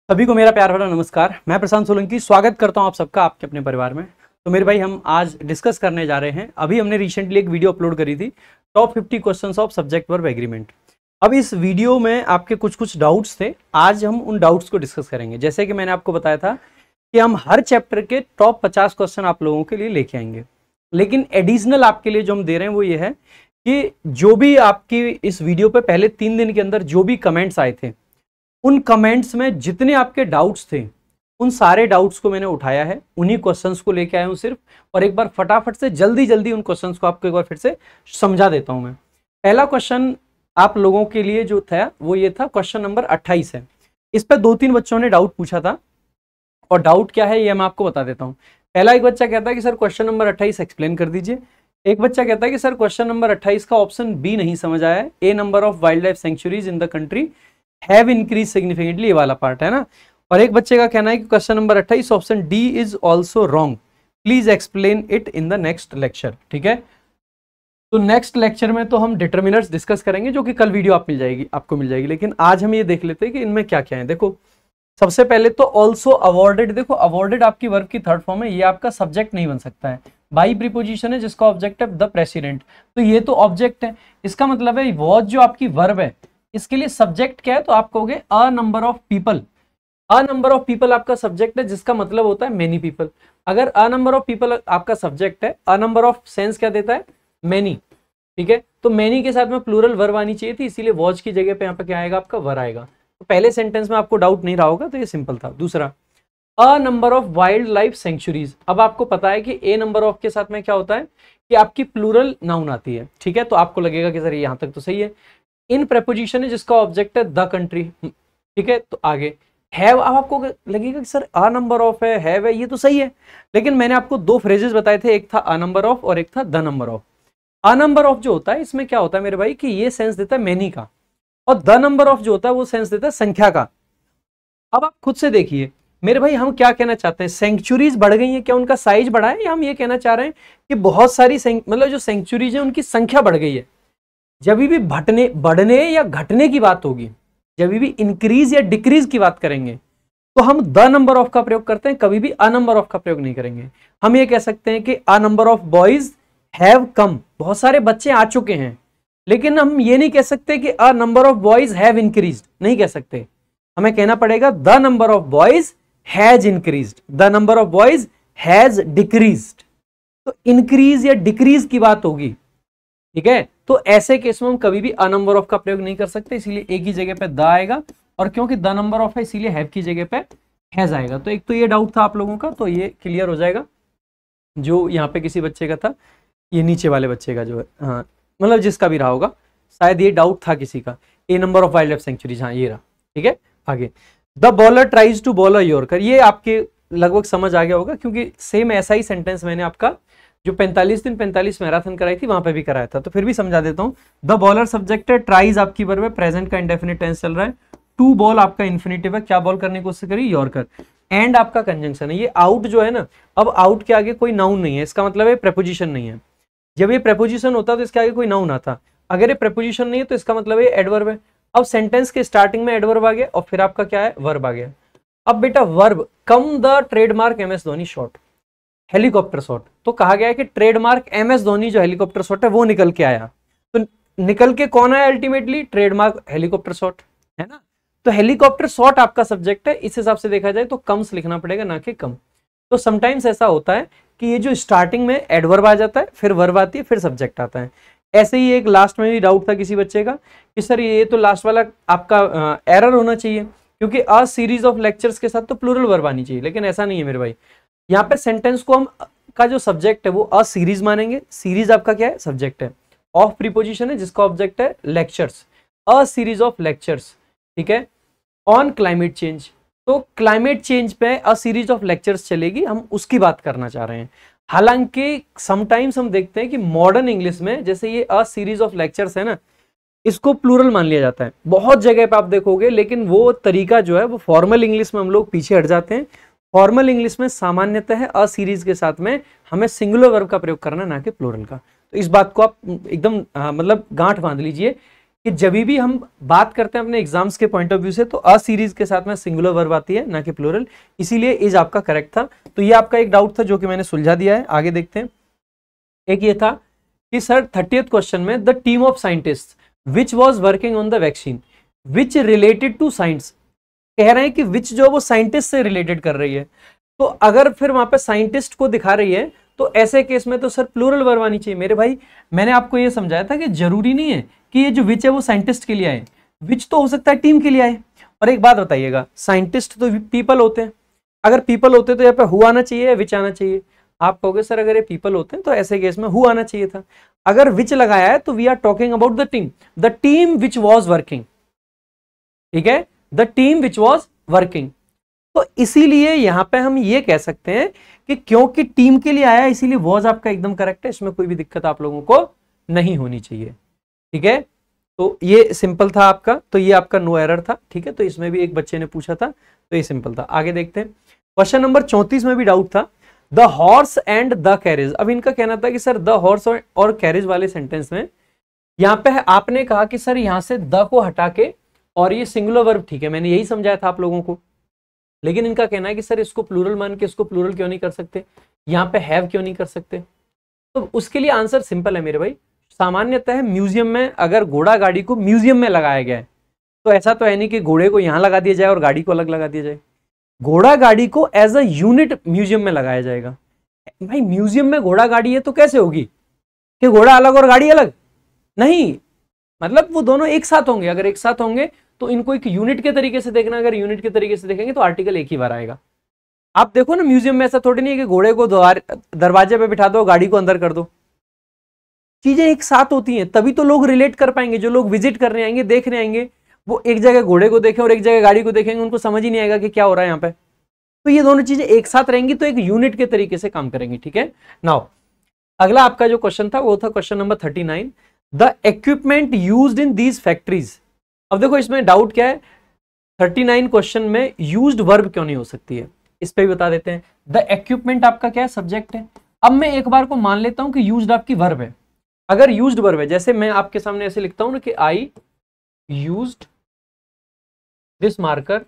सभी को मेरा प्यार भरा नमस्कार। मैं प्रशांत सोलंकी स्वागत करता हूं आप सबका आपके अपने परिवार में। तो मेरे भाई हम आज डिस्कस करने जा रहे हैं। अभी हमने रिसेंटली एक वीडियो अपलोड करी थी, top 50 questions of subject verb agreement. अब इस वीडियो में आपके कुछ डाउट्स थे, आज हम उन डाउट्स को डिस्कस करेंगे। जैसे कि मैंने आपको बताया था कि हम हर चैप्टर के टॉप 50 क्वेश्चन आप लोगों के लिए लेके आएंगे, लेकिन एडिशनल आपके लिए जो हम दे रहे हैं वो ये है कि जो भी आपकी इस वीडियो पे पहले 3 दिन के अंदर जो भी कमेंट्स आए थे, उन कमेंट्स में जितने आपके डाउट्स थे उन सारे डाउट्स को मैंने उठाया है, उन्हीं क्वेश्चंस को लेके आया हूं सिर्फ, और एक बार फटाफट से जल्दी उन क्वेश्चंस को आपको एक बार फिर से समझा देता हूं मैं। पहला क्वेश्चन आप लोगों के लिए जो था वो ये था, क्वेश्चन नंबर 28 है। इस पर 2-3 बच्चों ने डाउट पूछा था, और डाउट क्या है ये मैं आपको बता देता हूँ। पहला एक बच्चा कहता है कि सर क्वेश्चन नंबर 28 एक्सप्लेन कर दीजिए। एक बच्चा कहता है कि सर क्वेश्चन नंबर 28 का ऑप्शन बी नहीं समझ आया है, a number of wild life sanctuaries in the country have increase significantly, ये वाला पार्ट है ना। और एक बच्चे का कहना है कि question number 28 option D is also wrong, please explain it in the next lecture. ठीक है, तो नेक्स्ट लेक्चर में तो हम डिटर्मिनर्स डिस्कस करेंगे, जो कि कल वीडियो आपको मिल जाएगी। लेकिन आज हम ये देख लेते हैं कि इनमें क्या क्या है। देखो, सबसे पहले तो ऑल्सो अवॉर्डेड। देखो, अवॉर्डेड आपकी वर्ब की थर्ड फॉर्म है, ये आपका सब्जेक्ट नहीं बन सकता है। बाई प्रीपोजिशन है जिसका ऑब्जेक्ट है द प्रेसिडेंट, तो ये तो ऑब्जेक्ट है। इसका मतलब है वॉज जो आपकी वर्ब है, इसके लिए सब्जेक्ट क्या है, तो आप कहोगे a number of people. A number of people आपका सब्जेक्ट है, जिसका मतलब होता है मेनी पीपल। अगर अ नंबर ऑफ पीपल आपका सब्जेक्ट है, अ नंबर ऑफ सेंस क्या देता है, मेनी। ठीक है, तो मेनी के साथ में प्लूरल वर्ब आनी चाहिए थी, इसीलिए वॉज की जगह पे यहाँ पे क्या आएगा, आपका वर आएगा। तो पहले सेंटेंस में आपको डाउट नहीं रहा होगा, तो ये सिंपल था। दूसरा, a number of wild life centuries. अब आपको पता है कि ए नंबर ऑफ के साथ में क्या होता है कि आपकी प्लूरल नाउन आती है। ठीक है, तो आपको लगेगा कि सर यहाँ तक तो सही है। इन प्रेपोजिशन है जिसका ऑब्जेक्ट है द कंट्री। ठीक है, तो आगे हैव। अब आपको लगेगा कि सर अ नंबर ऑफ है, हैव है, ये तो सही है। लेकिन मैंने आपको 2 फ्रेजेस बताए थे, एक था अ नंबर ऑफ और एक था the number of. A number of जो होता है, इसमें क्या होता है मेरे भाई कि ये सेंस देता है मेनी का, और द नंबर ऑफ जो होता है वो सेंस देता है संख्या का। अब आप खुद से देखिए मेरे भाई, हम क्या कहना चाहते हैं, सेंचुरीज बढ़ गई है क्या, उनका साइज बढ़ा है, या हम ये कहना चाह रहे हैं कि बहुत सारी मतलब जो सेंचुरीज है उनकी संख्या बढ़ गई है। जब भी बढ़ने या घटने की बात होगी, जब भी इंक्रीज या डिक्रीज की बात करेंगे, तो हम द नंबर ऑफ का प्रयोग करते हैं, कभी भी अ नंबर ऑफ का प्रयोग नहीं करेंगे। हम ये कह सकते हैं कि a number of boys have come, बहुत सारे बच्चे आ चुके हैं। लेकिन हम ये नहीं कह सकते कि a number of boys have increased, नहीं कह सकते। हमें कहना पड़ेगा the number of boys has increased, the number of boys has decreased. तो इंक्रीज या डिक्रीज की बात होगी। ठीक है, तो ऐसे केस में हम कभी भी अ नंबर ऑफ का प्रयोग नहीं कर सकते, इसीलिए एक ही जगह पे द आएगा, और क्योंकि द नंबर ऑफ है इसीलिए हैव की जगह पे हैज आएगा। तो एक तो ये डाउट था आप लोगों का, तो ये क्लियर हो जाएगा। जो यहाँ पे किसी बच्चे का था, ये नीचे वाले बच्चे का जो है, हाँ मतलब जिसका भी रहा होगा, शायद ये डाउट था किसी का, a number of wild life sanctuaries, हाँ ये रहा। ठीक है, आगे the bowler tries to bowl a yorker, ये आपके लगभग समझ आ गया होगा, क्योंकि सेम ऐसा ही सेंटेंस मैंने आपका जो 45 दिन 45 मैराथन कराई थी वहां पे भी कराया था, तो फिर भी समझा देता हूं। द बॉलर सब्जेक्ट है, ट्राइज आपकी वर्ब है, प्रेजेंट का इंडेफिनिट टेंस चल रहा है, टू बॉल आपका इन्फिनिटिव है, क्या बॉल करने की कोशिश करी, यॉर्कर। एंड आपका कंजंक्शन है, ये आउट जो है ना, अब आउट के आगे कोई नाउन नहीं है, इसका मतलब है प्रेपोजिशन नहीं है। जब ये प्रेपोजिशन होता तो इसके आगे कोई नाउन आता, अगर ये प्रेपोजिशन नहीं है तो इसका मतलब है एडवर्ब है। अब सेंटेंस के स्टार्टिंग में एडवर्ब आ गया और फिर आपका क्या है, वर्ब आ गया। अब बेटा verb, come the trademark MS Dhoni shot, helicopter shot, तो कहा गया है कि ट्रेडमार्क MS धोनी जो हेलीकॉप्टर शॉट है वो निकल के आया, तो निकल के कौन आया अल्टीमेटली, ट्रेडमार्क हेलीकॉप्टर शॉट, है ना। तो हेलीकॉप्टर शॉट आपका सब्जेक्ट है, इस हिसाब से देखा जाए तो कम्स लिखना पड़ेगा, ना कि कम। तो समटाइम्स ऐसा होता है कि ये जो स्टार्टिंग में एडवर्ब आ जाता है, फिर वर्ब आती है, फिर सब्जेक्ट आता है। ऐसे ही एक लास्ट में भी डाउट था किसी बच्चे का कि सर ये तो लास्ट वाला आपका एरर होना चाहिए, क्योंकि अ सीरीज ऑफ लेक्चर्स के साथ तो प्लूरल वर्ब आनी चाहिए, लेकिन ऐसा नहीं है मेरे भाई। यहाँ पे सेंटेंस को हम का जो सब्जेक्ट है वो अ सीरीज मानेंगे, सीरीज आपका क्या है, सब्जेक्ट है, ऑफ प्रीपोजिशन है जिसका ऑब्जेक्ट है lectures, a series of lectures. ठीक है, ऑन क्लाइमेट चेंज, तो क्लाइमेट चेंज पे अ सीरीज ऑफ लेक्चर्स चलेगी, हम उसकी बात करना चाह रहे हैं। हालांकि समटाइम्स हम देखते हैं कि मॉडर्न इंग्लिश में जैसे ये अ सीरीज ऑफ लेक्चर्स है ना, इसको प्लूरल मान लिया जाता है बहुत जगह पे आप देखोगे, लेकिन वो तरीका जो है वो फॉर्मल इंग्लिश में हम लोग पीछे हट जाते हैं। फॉर्मल इंग्लिश में सामान्यतः है अ सीरीज के साथ में हमें सिंगुलर वर्ब का प्रयोग करना, ना कि प्लूरल का। तो इस बात को आप एकदम मतलब गांठ बांध लीजिए कि जब भी हम बात करते हैं अपने एग्जाम्स के पॉइंट ऑफ व्यू से तो अ सीरीज के साथ में सिंगुलर वर्ब आती है, ना कि प्लूरल, इसीलिए इज आपका करेक्ट था। तो ये आपका एक डाउट था जो कि मैंने सुलझा दिया है। आगे देखते हैं। एक ये था कि सर 30th क्वेश्चन में the team of scientist which was working on the vaccine which related to science, कह रहे हैं कि विच जो वो साइंटिस्ट से रिलेटेड कर रही है। तो अगर फिर वहां पे साइंटिस्ट को दिखा रही है तो ऐसे केस में तो सर प्लूरल वर्ब आनी चाहिए। मेरे भाई मैंने आपको ये समझाया था कि जरूरी नहीं है कि ये जो विच है वो साइंटिस्ट के लिए आए, विच तो हो सकता है टीम के लिए आए। और एक बात बताइएगा, साइंटिस्ट तो पीपल होते हैं, अगर पीपल होते तो यहाँ पे हु आना चाहिए या विच आना चाहिए? आप कहोगे सर अगर ये पीपल होते हैं तो ऐसे केस में हु आना चाहिए था। अगर विच लगाया है तो we are talking about the team which was working, ठीक है, the team which was working. तो इसीलिए यहां पे हम ये कह सकते हैं कि क्योंकि टीम के लिए आया इसीलिए वॉज आपका एकदम करेक्ट है, इसमें कोई भी दिक्कत आप लोगों को नहीं होनी चाहिए, ठीक है। तो ये सिंपल था आपका, तो ये आपका नो एरर था, ठीक है। तो इसमें भी एक बच्चे ने पूछा था तो ये सिंपल था। आगे देखते हैं। क्वेश्चन नंबर 34 में भी डाउट था, the horse and the carriage. अब इनका कहना था कि सर द हॉर्स और कैरेज वाले सेंटेंस में यहां पे आपने कहा कि सर यहां से द को हटा के और ये सिंगुलर वर्ब, ठीक है, मैंने यही समझाया था आप लोगों को। लेकिन इनका कहना है कि सर इसको प्लूरल मान के इसको प्लूरल क्यों नहीं कर सकते, यहाँ पे हैव क्यों नहीं कर सकते? तो उसके लिए आंसर सिंपल है मेरे भाई। सामान्यतः म्यूजियम में अगर घोड़ा गाड़ी को म्यूजियम में लगाया गया है तो ऐसा तो है नहीं कि घोड़े को यहाँ लगा दिया जाए और गाड़ी को अलग लगा दिया जाए। घोड़ा गाड़ी को एज अ यूनिट म्यूजियम में लगाया जाएगा। भाई म्यूजियम में घोड़ा गाड़ी है तो कैसे होगी कि घोड़ा अलग और गाड़ी अलग? नहीं, मतलब वो दोनों एक साथ होंगे। अगर एक साथ होंगे तो इनको एक यूनिट के तरीके से देखना, अगर यूनिट के तरीके से देखेंगे तो आर्टिकल एक ही बार आएगा। आप देखो ना म्यूजियम में ऐसा थोड़ी नहीं है कि घोड़े को दरवाजे पे बिठा दो, गाड़ी को अंदर कर दो। चीजें एक साथ होती हैं तभी तो लोग रिलेट कर पाएंगे। जो लोग विजिट करने आएंगे, देखने आएंगे, वो एक जगह घोड़े को देखें और एक जगह गाड़ी को देखेंगे, उनको समझ ही नहीं आएगा कि क्या हो रहा है यहाँ पे। तो ये दोनों चीजें एक साथ रहेंगी तो एक यूनिट के तरीके से काम करेंगी, ठीक है। नाउ अगला आपका जो क्वेश्चन था वो था question number 39, the equipment used in these factories. अब देखो इसमें डाउट क्या है, 39 क्वेश्चन में यूज्ड वर्ब क्यों नहीं हो सकती है, इस पे भी बता देते हैं। द इक्विपमेंट आपका क्या है, सब्जेक्ट है। अब मैं एक बार को मान लेता हूं कि यूज्ड आपकी वर्ब है। अगर यूज्ड वर्ब है, जैसे मैं आपके सामने ऐसे लिखता हूं ना कि I used this marker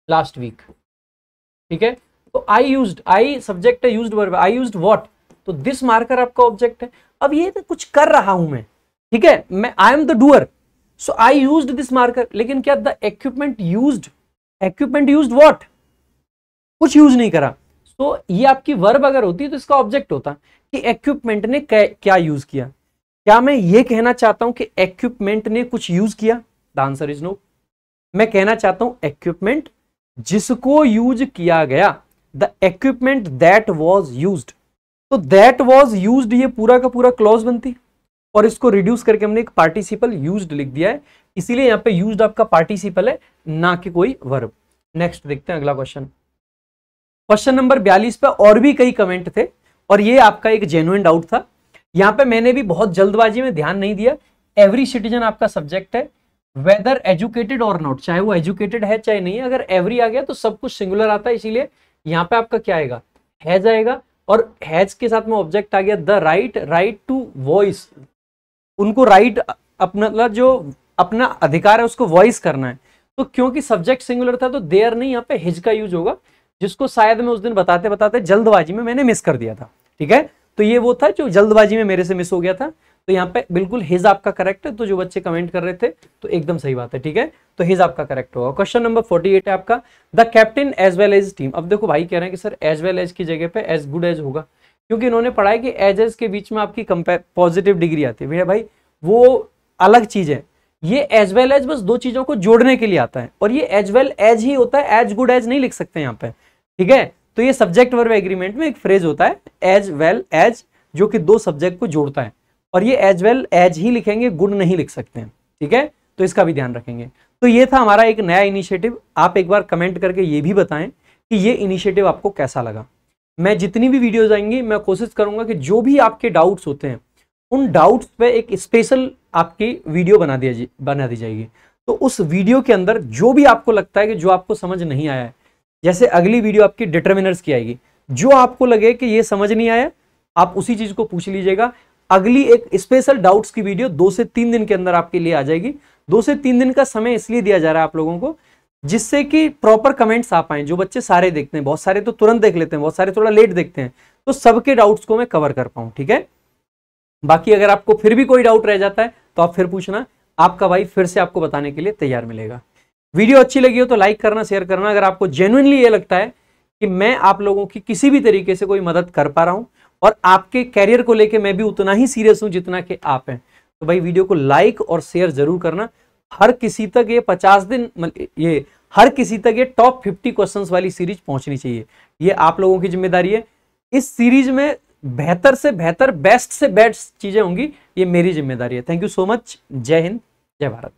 last week, ठीक है। तो आई यूज्ड, आई सब्जेक्ट है, यूज्ड वर्ब है। आई यूज्ड व्हाट, तो दिस मार्कर आपका ऑब्जेक्ट है। अब ये तो कुछ कर रहा हूं मैं, ठीक है, मैं I am the doer, so I used this marker. लेकिन क्या the equipment used, equipment used what, कुछ यूज नहीं करा। तो ये आपकी वर्ब अगर होती तो इसका ऑब्जेक्ट होता कि इक्विपमेंट ने क्या यूज किया। क्या मैं ये कहना चाहता हूं कि इक्विपमेंट ने कुछ यूज किया? The answer is no. मैं कहना चाहता हूं इक्विपमेंट जिसको यूज किया गया, the equipment that was used. तो दैट वाज यूज्ड ये पूरा का पूरा क्लॉज बनती और इसको रिड्यूस करके हमने एक पार्टिसिपल यूज्ड लिख दिया है, इसीलिए यहां पे यूज्ड आपका पार्टिसिपल है, ना कि कोई वर्ब। नेक्स्ट देखते हैं अगला क्वेश्चन। क्वेश्चन नंबर 42 पे और भी कई कमेंट थे और ये आपका एक जेन्युइन डाउट था। यहां पे मैंने भी बहुत जल्दबाजी में ध्यान नहीं दिया। एवरी सिटीजन आपका सब्जेक्ट है, वेदर एजुकेटेड और नॉट, चाहे वो एजुकेटेड है चाहे नहीं है। अगर एवरी आ गया तो सब कुछ सिंगुलर आता है, इसीलिए यहाँ पे आपका क्या आएगा, हैज आएगा। और हैज के साथ में ऑब्जेक्ट आ गया द राइट टू वॉइस। उनको राइट अपना जो अपना अधिकार है उसको वॉइस करना है। तो क्योंकि सब्जेक्ट सिंगुलर था तो देयर नहीं, यहाँ पे हिज का यूज होगा, जिसको शायद मैं उस दिन बताते बताते जल्दबाजी में मैंने मिस कर दिया था, ठीक है। तो ये वो था जो जल्दबाजी में मेरे से मिस हो गया था। तो यहाँ पे बिल्कुल हिज आपका करेक्ट है। तो जो बच्चे कमेंट कर रहे थे तो एकदम सही बात है, ठीक है। तो हिज आपका करेक्ट होगा। क्वेश्चन नंबर 48 है आपका, the captain as well as team. अब देखो भाई कह रहे हैं कि सर एज वेल एज की जगह पे एज गुड एज होगा, क्योंकि इन्होंने पढ़ा है कि एज के बीच में आपकी पॉजिटिव डिग्री आती है। भैया भाई वो अलग चीज है, ये एज वेल एज बस दो चीजों को जोड़ने के लिए आता है और ये एज वेल एज ही होता है, एज गुड एज नहीं लिख सकते यहाँ पे, ठीक है। तो ये सब्जेक्ट वर्ब एग्रीमेंट में एक फ्रेज होता है एज वेल एज, जो कि दो सब्जेक्ट को जोड़ता है, और ये एज वेल एज ही लिखेंगे, गुड नहीं लिख सकते हैं, ठीक है। तो इसका भी ध्यान रखेंगे। तो ये था हमारा एक नया इनिशिएटिव। आप एक बार कमेंट करके ये भी बताएं कि ये इनिशिएटिव आपको कैसा लगा। मैं जितनी भी वीडियोज आएंगी मैं कोशिश करूंगा कि जो भी आपके डाउट्स होते हैं उन डाउट्स पे एक स्पेशल आपकी वीडियो बना दी जाएगी। तो उस वीडियो के अंदर जो भी आपको लगता है कि जो आपको समझ नहीं आया है, जैसे अगली वीडियो आपकी डिटर्मिनर्स की आएगी, जो आपको लगे कि ये समझ नहीं आया आप उसी चीज को पूछ लीजिएगा। अगली एक स्पेशल डाउट्स की वीडियो 2 से 3 दिन के अंदर आपके लिए आ जाएगी। 2 से 3 दिन का समय इसलिए दिया जा रहा है आप लोगों को, जिससे कि प्रॉपर कमेंट्स आ पाए। जो बच्चे सारे देखते हैं, बहुत सारे तो तुरंत देख लेते हैं, बहुत सारे थोड़ा लेट देखते हैं, तो सबके डाउट्स को मैं कवर कर पाऊं, ठीक है। बाकी अगर आपको फिर भी कोई डाउट रह जाता है तो आप फिर पूछना, आपका भाई फिर से आपको बताने के लिए तैयार मिलेगा। वीडियो अच्छी लगी हो तो लाइक करना, शेयर करना। अगर आपको जेन्युइनली ये लगता है कि मैं आप लोगों की किसी भी तरीके से कोई मदद कर पा रहा हूं और आपके कैरियर को लेके मैं भी उतना ही सीरियस हूं जितना कि आप हैं, तो भाई वीडियो को लाइक और शेयर जरूर करना। हर किसी तक ये 50 दिन हर किसी तक ये टॉप 50 क्वेश्चंस वाली सीरीज पहुंचनी चाहिए। ये आप लोगों की जिम्मेदारी है। इस सीरीज में बेहतर से बेहतर, बेस्ट से बेस्ट चीजें होंगी, ये मेरी जिम्मेदारी है। Thank you so much. जय हिंद, जय भारत।